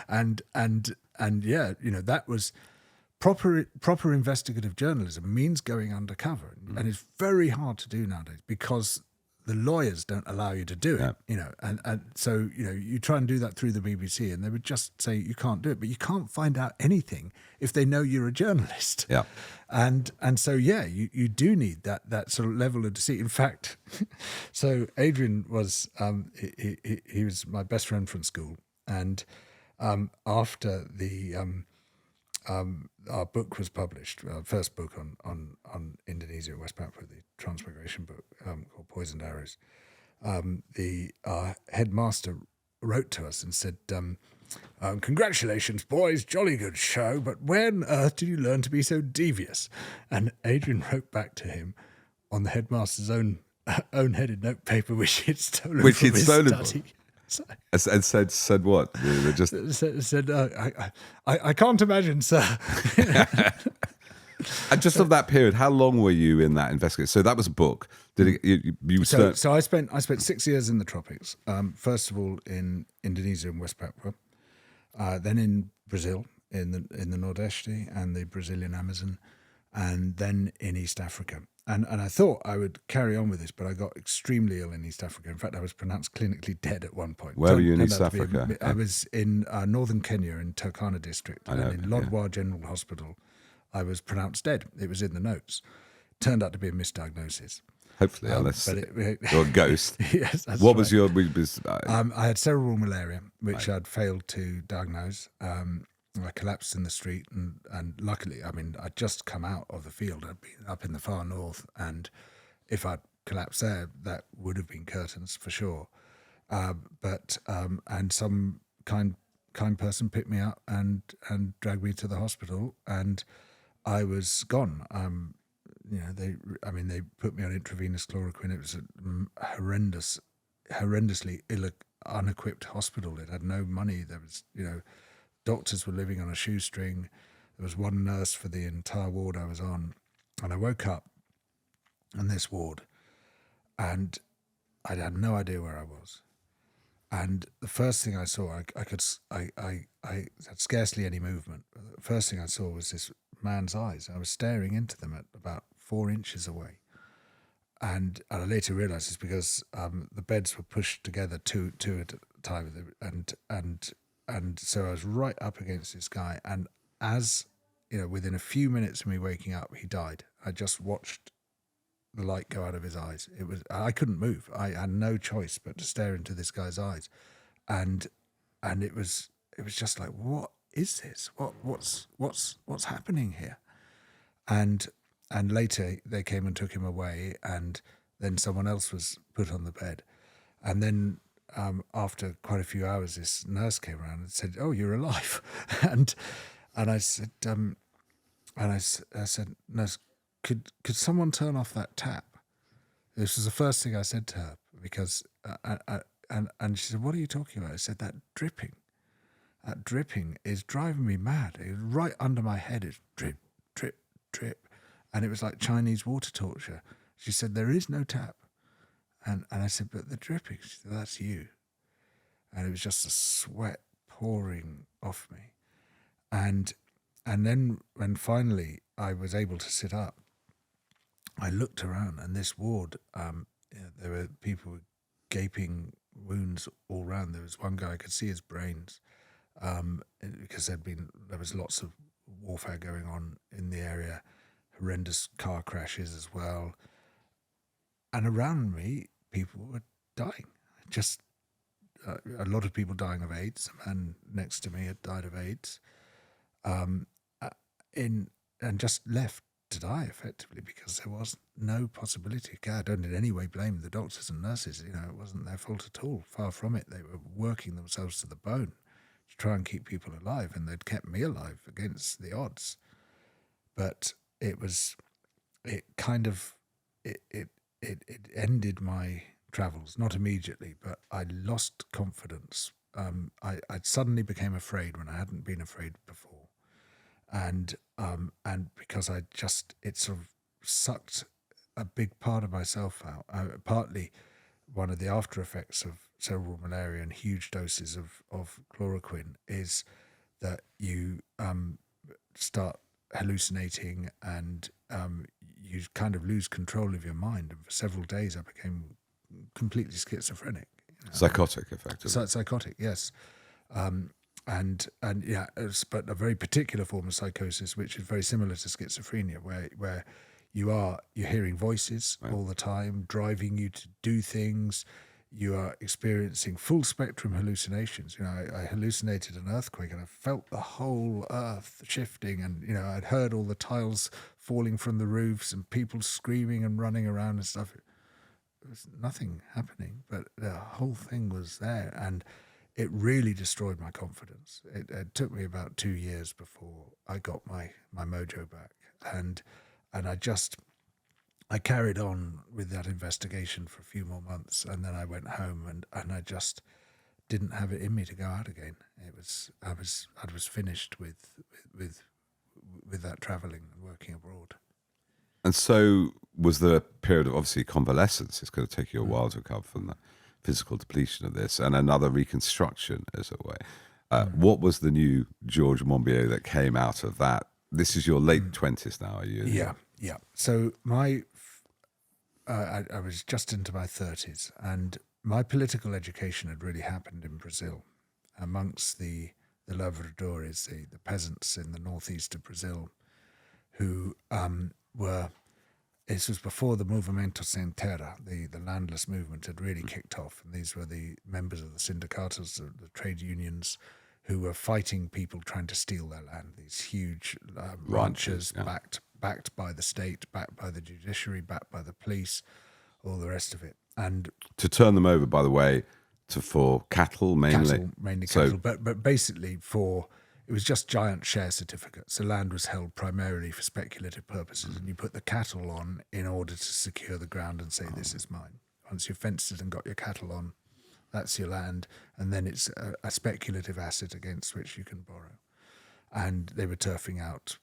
That was proper investigative journalism means going undercover, and it's very hard to do nowadays because the lawyers don't allow you to do it. And so you try and do that through the BBC, and they would just say you can't do it, but you can't find out anything if they know you're a journalist. Yeah, and so you do need that sort of level of deceit. In fact, so Adrian was he was my best friend from school, and after the our book was published, our first book on Indonesia and West Papua, the transmigration book called Poisoned Arrows. the headmaster wrote to us and said, congratulations, boys, jolly good show, but where on earth did you learn to be so devious? And Adrian wrote back to him on the headmaster's own headed notepaper, which he'd stolen Which from he'd his stolen study. So, And said what? They just said, I can't imagine, sir. and just of that period, how long were you in that investigation? So that was a book. Did it? You So I spent 6 years in the tropics. First of all in Indonesia and West Papua, then in Brazil in the Nordeste and the Brazilian Amazon, and then in East Africa. And I thought I would carry on with this, but I got extremely ill in East Africa. In fact, I was pronounced clinically dead at one point. Where were you in East Africa? I was in northern Kenya in Turkana district, and in Lodwar General Hospital, I was pronounced dead. It was in the notes. Turned out to be a misdiagnosis. Hopefully, unless but you're a ghost. Yes, that's What right. was your? I had cerebral malaria, which I'd failed to diagnose. I collapsed in the street, and luckily, I mean, I'd just come out of the field. I'd been up in the far north, and if I'd collapsed there, that would have been curtains for sure. And some kind person picked me up and dragged me to the hospital, and I was gone. They put me on intravenous chloroquine. It was a horrendously unequipped hospital. It had no money. There was, doctors were living on a shoestring. There was one nurse for the entire ward I was on. And I woke up in this ward and I had no idea where I was. And the first thing I saw, I had scarcely any movement. The first thing I saw was this man's eyes. I was staring into them at about 4 inches away. And I later realised it's because the beds were pushed together two at a time, and so I was right up against this guy. And as within a few minutes of me waking up, he died. I just watched the light go out of his eyes. I couldn't move. I had no choice but to stare into this guy's eyes, and it was just like, what is this? What's happening here? And later they came and took him away, and then someone else was put on the bed, and then after quite a few hours, this nurse came around and said, "Oh, you're alive," and I said, I said, "Nurse, could someone turn off that tap?" This was the first thing I said to her, because and she said, "What are you talking about?" I said, "That dripping is driving me mad. It was right under my head. It's drip, drip, drip, and it was like Chinese water torture." She said, "There is no tap," and I said, "But the dripping." She said, "That's you," and it was just the sweat pouring off me, and then when finally I was able to sit up, I looked around, and this ward, there were people with gaping wounds all around. There was one guy, I could see his brains, because there was lots of warfare going on in the area, horrendous car crashes as well. And around me, people were dying. Just a lot of people dying of AIDS. A man next to me had died of AIDS, and just left to die effectively, because there was no possibility. I don't in any way blame the doctors and nurses. It wasn't their fault at all. Far from it. They were working themselves to the bone to try and keep people alive, and they'd kept me alive against the odds. But it ended my travels, not immediately, but I lost confidence. I suddenly became afraid when I hadn't been afraid before. And because it sort of sucked a big part of myself out. Partly one of the after effects of cerebral malaria and huge doses of chloroquine is that you start hallucinating, and you kind of lose control of your mind. And for several days I became completely schizophrenic. Psychotic, effectively. Psychotic, yes. But a very particular form of psychosis, which is very similar to schizophrenia, where you're hearing voices all the time, driving you to do things. You are experiencing full spectrum hallucinations. I hallucinated an earthquake, and I felt the whole earth shifting, and I'd heard all the tiles falling from the roofs and people screaming and running around and stuff. was nothing happening, but the whole thing was there, and it really destroyed my confidence. It took me about 2 years before I got my mojo back, and I carried on with that investigation for a few more months, and then I went home, and I just didn't have it in me to go out again. I was finished with that traveling and working abroad. And so was the period of obviously convalescence. It's going to take you a while to recover from the physical depletion of this, and another reconstruction, as it were. What was the new George Monbiot that came out of that? This is your late 20s now, are you? Yeah. So I was just into my 30s, and my political education had really happened in Brazil, amongst the Lavradores, the peasants in the northeast of Brazil, who were. This was before the Movimento Sem Terra, the landless movement, had really kicked off, and these were the members of the sindicatos, the trade unions, who were fighting people trying to steal their land. These huge ranches, backed by the state, backed by the judiciary, backed by the police, all the rest of it. And to turn them over, by the way, for cattle mainly. Cattle, but basically it was just giant share certificates. The land was held primarily for speculative purposes, and you put the cattle on in order to secure the ground and say, this is mine. Once you've fenced it and got your cattle on, that's your land, and then it's a speculative asset against which you can borrow. And they were turfing out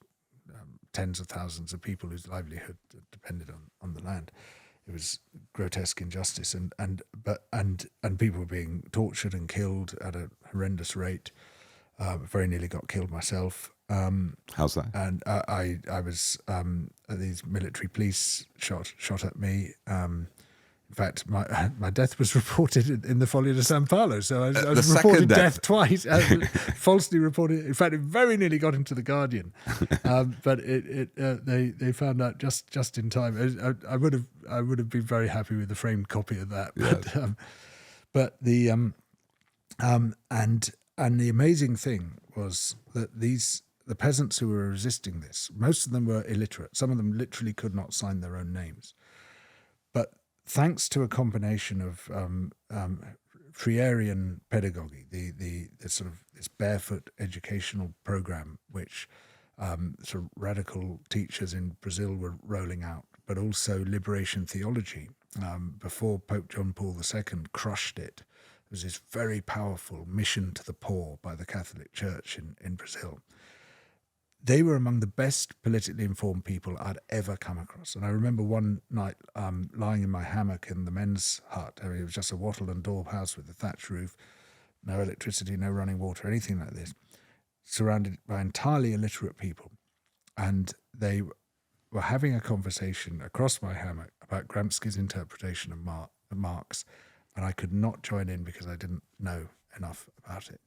tens of thousands of people whose livelihood depended on the land. It was grotesque injustice, and people were being tortured and killed at a horrendous rate. Very nearly got killed myself. How's that? And I was these military police shot at me. In fact, my death was reported in the Folha de São Paulo, so I was reported death twice, falsely reported. In fact, it very nearly got into the Guardian, but they found out just in time. I would have been very happy with the framed copy of that. But the and the amazing thing was that the peasants who were resisting this, most of them were illiterate. Some of them literally could not sign their own names, but thanks to a combination of Freirean pedagogy, the sort of this barefoot educational program, which sort of radical teachers in Brazil were rolling out, but also liberation theology, before Pope John Paul II crushed it. There was this very powerful mission to the poor by the Catholic Church in Brazil. They were among the best politically informed people I'd ever come across. And I remember one night lying in my hammock in the men's hut. I mean, it was just a wattle and daub house with a thatched roof, no electricity, no running water, anything like this, surrounded by entirely illiterate people. And they were having a conversation across my hammock about Gramsci's interpretation of Marx, and I could not join in because I didn't know enough about it.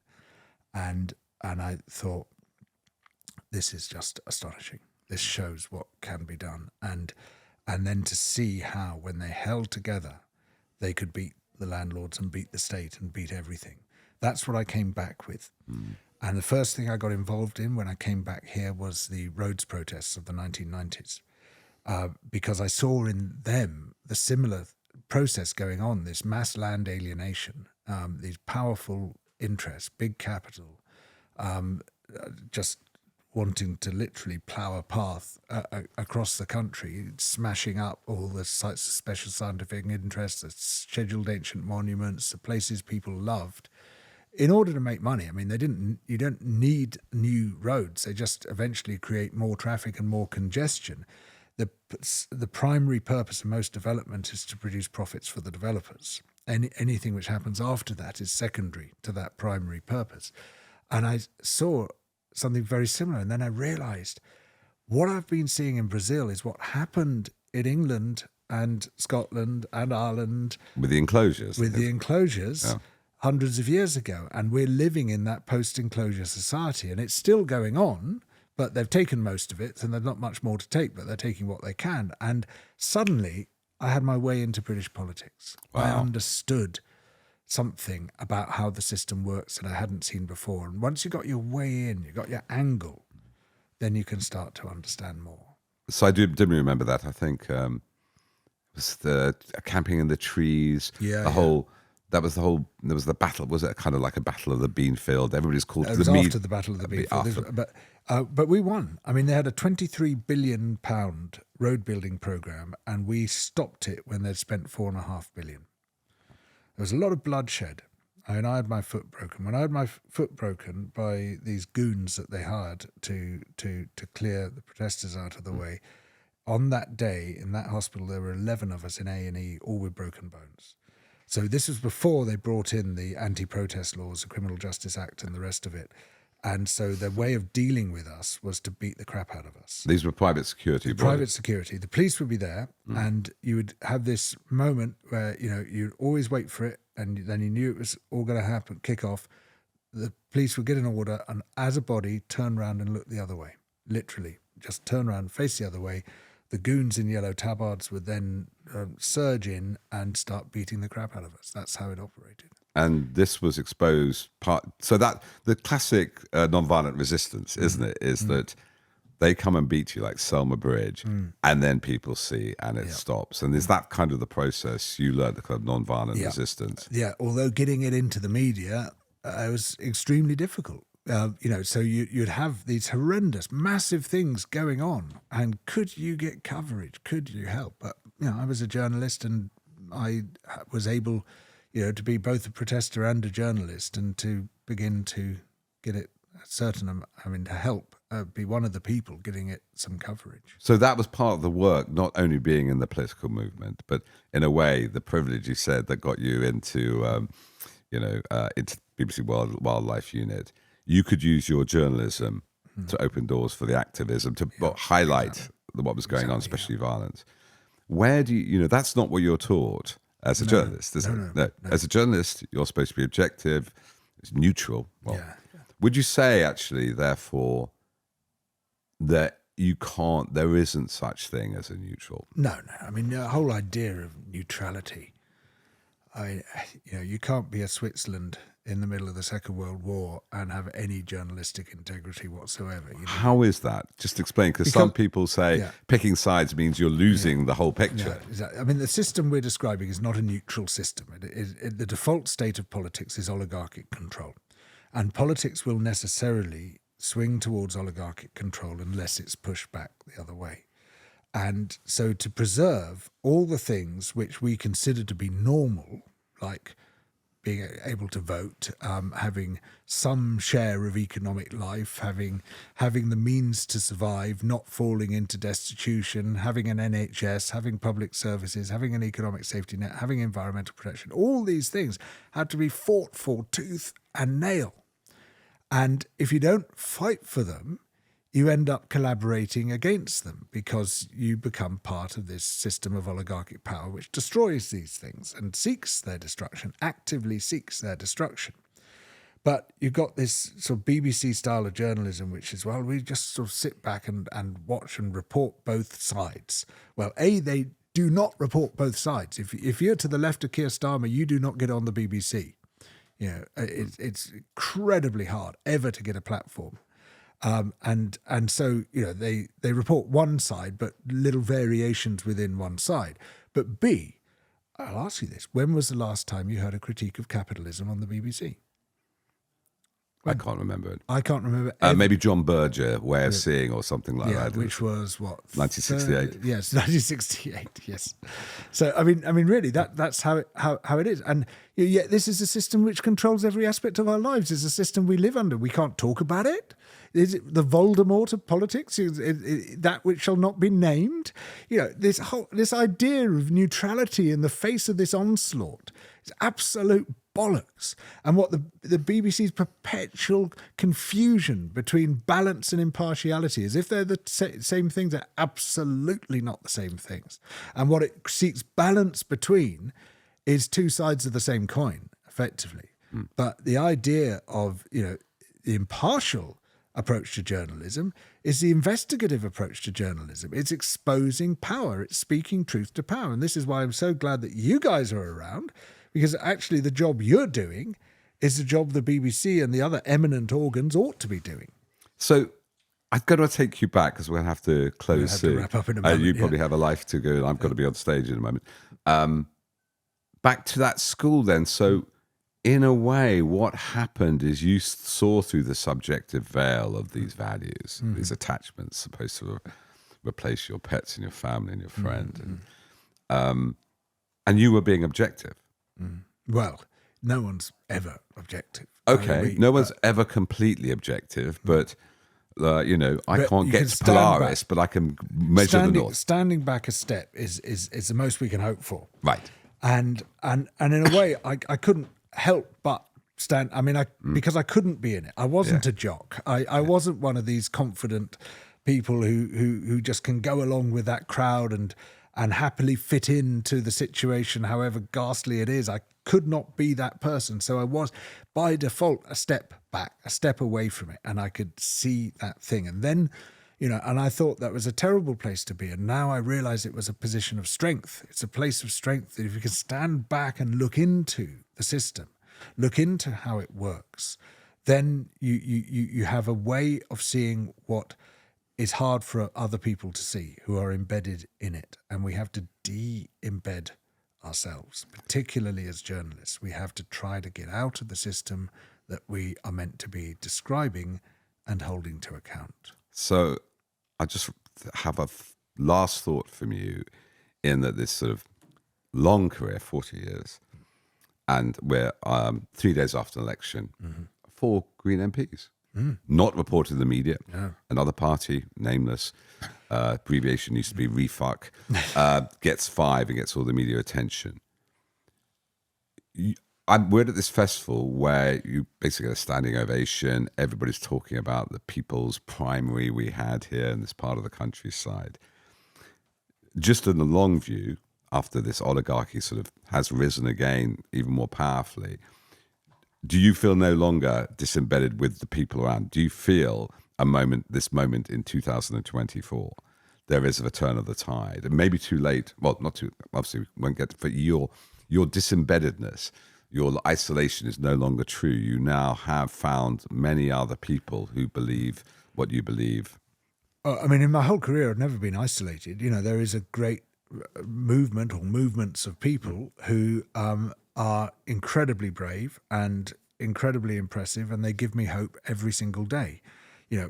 And I thought, this is just astonishing. This shows what can be done. And then to see how, when they held together, they could beat the landlords and beat the state and beat everything. That's what I came back with. And the first thing I got involved in when I came back here was the Rhodes protests of the 1990s, because I saw in them the similar process going on, this mass land alienation, these powerful interests, big capital, just wanting to literally plough a path across the country, smashing up all the sites of special scientific interest, the scheduled ancient monuments, the places people loved, in order to make money. I mean, you don't need new roads. They just eventually create more traffic and more congestion. The primary purpose of most development is to produce profits for the developers. Anything which happens after that is secondary to that primary purpose. And I saw something very similar. And then I realized what I've been seeing in Brazil is what happened in England and Scotland and Ireland. With the enclosures. Yeah. Hundreds of years ago. And we're living in that post-enclosure society. And it's still going on, but they've taken most of it and there's not much more to take, but they're taking what they can. And suddenly I had my way into British politics. Wow. I understood something about how the system works that I hadn't seen before. And once you got your way in, you got your angle, then you can start to understand more. So I didn't remember that. I think was the camping in the trees. Yeah, the whole. That was the whole. There was the battle. Was it kind of like a battle of the bean field? Everybody's called It was after the Battle of the Beanfield. But we won. I mean, they had a £23 billion road building programme, and we stopped it when they'd spent £4.5 billion. There was a lot of bloodshed. I mean, I had my foot broken. When I had my foot broken by these goons that they hired to clear the protesters out of the way, on that day in that hospital, there were 11 of us in A&E, all with broken bones. So this was before they brought in the anti-protest laws, the Criminal Justice Act and the rest of it. And so their way of dealing with us was to beat the crap out of us. These were private security. Private security. The police would be there, and you would have this moment where, you'd always wait for it, and then you knew it was all going to happen, kick off. The police would get an order and as a body turn around and look the other way. Literally, just turn around, face the other way. The goons in yellow tabards would then surge in and start beating the crap out of us. That's how it operated. And this was exposed so that the classic nonviolent resistance, isn't it, is that they come and beat you like Selma Bridge, and then people see and it stops. And is that kind of the process you learned, the kind of nonviolent resistance? Yeah, although getting it into the media was extremely difficult. So you'd have these horrendous, massive things going on, and could you get coverage? Could you help? But I was a journalist, and I was able, to be both a protester and a journalist, and to begin to get it to help be one of the people getting it some coverage. So that was part of the work, not only being in the political movement, but in a way, the privilege you said that got you into, into BBC Wildlife Unit. You could use your journalism to open doors for the activism, to highlight what was going on, especially violence. Where do that's not what you're taught as a journalist, is it? No. As a journalist, you're supposed to be objective, neutral. Well, would you say, actually, therefore, that there isn't such thing as a neutral? No. I mean, the whole idea of neutrality, you can't be a Switzerland in the middle of the Second World War and have any journalistic integrity whatsoever. How is that? Just explain, because some people say picking sides means you're losing the whole picture. Yeah, exactly. I mean, the system we're describing is not a neutral system. The default state of politics is oligarchic control. And politics will necessarily swing towards oligarchic control unless it's pushed back the other way. And so to preserve all the things which we consider to be normal, like being able to vote, having some share of economic life, having the means to survive, not falling into destitution, having an NHS, having public services, having an economic safety net, having environmental protection, all these things have to be fought for tooth and nail. And if you don't fight for them, you end up collaborating against them because you become part of this system of oligarchic power which destroys these things and seeks their destruction, actively seeks their destruction. But you've got this sort of BBC style of journalism, which is, well, we just sort of sit back and watch and report both sides. Well, they do not report both sides. If you're to the left of Keir Starmer, you do not get on the BBC. It's incredibly hard ever to get a platform. And so, they report one side, but little variations within one side. But B, I'll ask you this. When was the last time you heard a critique of capitalism on the BBC? I can't remember it. I can't remember. Maybe John Berger, Way of Seeing, or something like that. Which was what? 1968. Yes, 1968. Yes. So I mean, really, that's how it is. And yet, this is a system which controls every aspect of our lives. It's a system we live under. We can't talk about it. Is it the Voldemort of politics? Is it that which shall not be named? This idea of neutrality in the face of this onslaught is absolute bollocks. And what the BBC's perpetual confusion between balance and impartiality, as if they're the same things, are absolutely not the same things. And what it seeks balance between is two sides of the same coin, effectively. But the idea of, the impartial approach to journalism is the investigative approach to journalism. It's exposing power. It's speaking truth to power. And this is why I'm so glad that you guys are around, because actually the job you're doing is the job the BBC and the other eminent organs ought to be doing. So I've got to take you back because we're going to have to close have soon. to wrap up in a moment, You probably have a life to go, and I've got to be on stage in a moment. Back to that school then. So, in a way, what happened is you saw through the subjective veil of these values, these attachments supposed to replace your pets and your family and your friend. And you were being objective. Well, no one's ever objective. Okay, no one's ever completely objective, but I can't get to Polaris, but I can measure the North. Standing back a step is the most we can hope for. Right. And in a way, I couldn't help but stand. I mean, because I couldn't be in it. I wasn't a jock. I wasn't one of these confident people who just can go along with that crowd and happily fit into the situation, however ghastly it is. I could not be that person. So I was, by default, a step back, a step away from it, and I could see that thing. And then, and I thought that was a terrible place to be. And now I realize it was a position of strength. It's a place of strength that if you can stand back and look into the system, look into how it works, then you have a way of seeing what is hard for other people to see who are embedded in it. And we have to de-embed ourselves, particularly as journalists. We have to try to get out of the system that we are meant to be describing and holding to account. So I just have a last thought from you in that this sort of long career, 40 years, and we're 3 days after an election, 4 Green MPs. Not reported in the media. Yeah. Another party, nameless, abbreviation used to be REFUCK, gets 5 and gets all the media attention. We're at this festival where you basically get a standing ovation. Everybody's talking about the people's primary we had here in this part of the countryside. Just in the long view, after this oligarchy sort of has risen again, even more powerfully, do you feel no longer disembedded with the people around? Do you feel this moment in 2024, there is a turn of the tide? And maybe too late. Well, not too, obviously we won't get, but your disembeddedness, your isolation is no longer true. You now have found many other people who believe what you believe. I mean, in my whole career, I've never been isolated. There is a great movement or movements of people who are incredibly brave and incredibly impressive, and they give me hope every single day.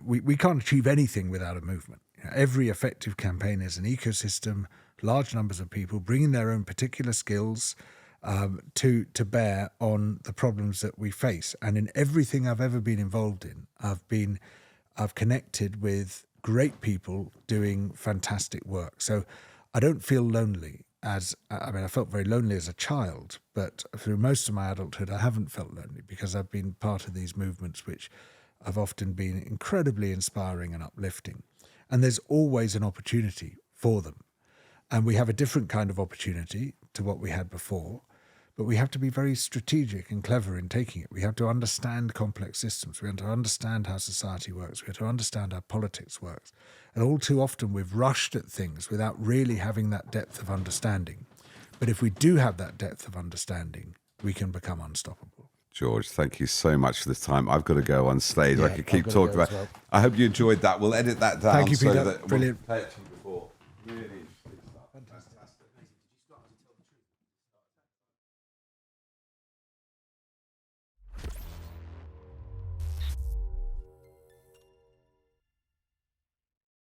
We can't achieve anything without a movement. Every effective campaign is an ecosystem, large numbers of people bringing their own particular skills to bear on the problems that we face. And in everything I've ever been involved in, I've connected with great people doing fantastic work. So I don't feel lonely. I felt very lonely as a child, but through most of my adulthood, I haven't felt lonely because I've been part of these movements which have often been incredibly inspiring and uplifting. And there's always an opportunity for them. And we have a different kind of opportunity to what we had before, but we have to be very strategic and clever in taking it. We have to understand complex systems. We have to understand how society works. We have to understand how politics works. And all too often we've rushed at things without really having that depth of understanding. But if we do have that depth of understanding, we can become unstoppable. George, thank you so much for this time. I've got to go on stage. I could keep talking about. Well. I hope you enjoyed that. We'll edit that down. Thank you, Peter. So that Brilliant. We'll play it to you before. Really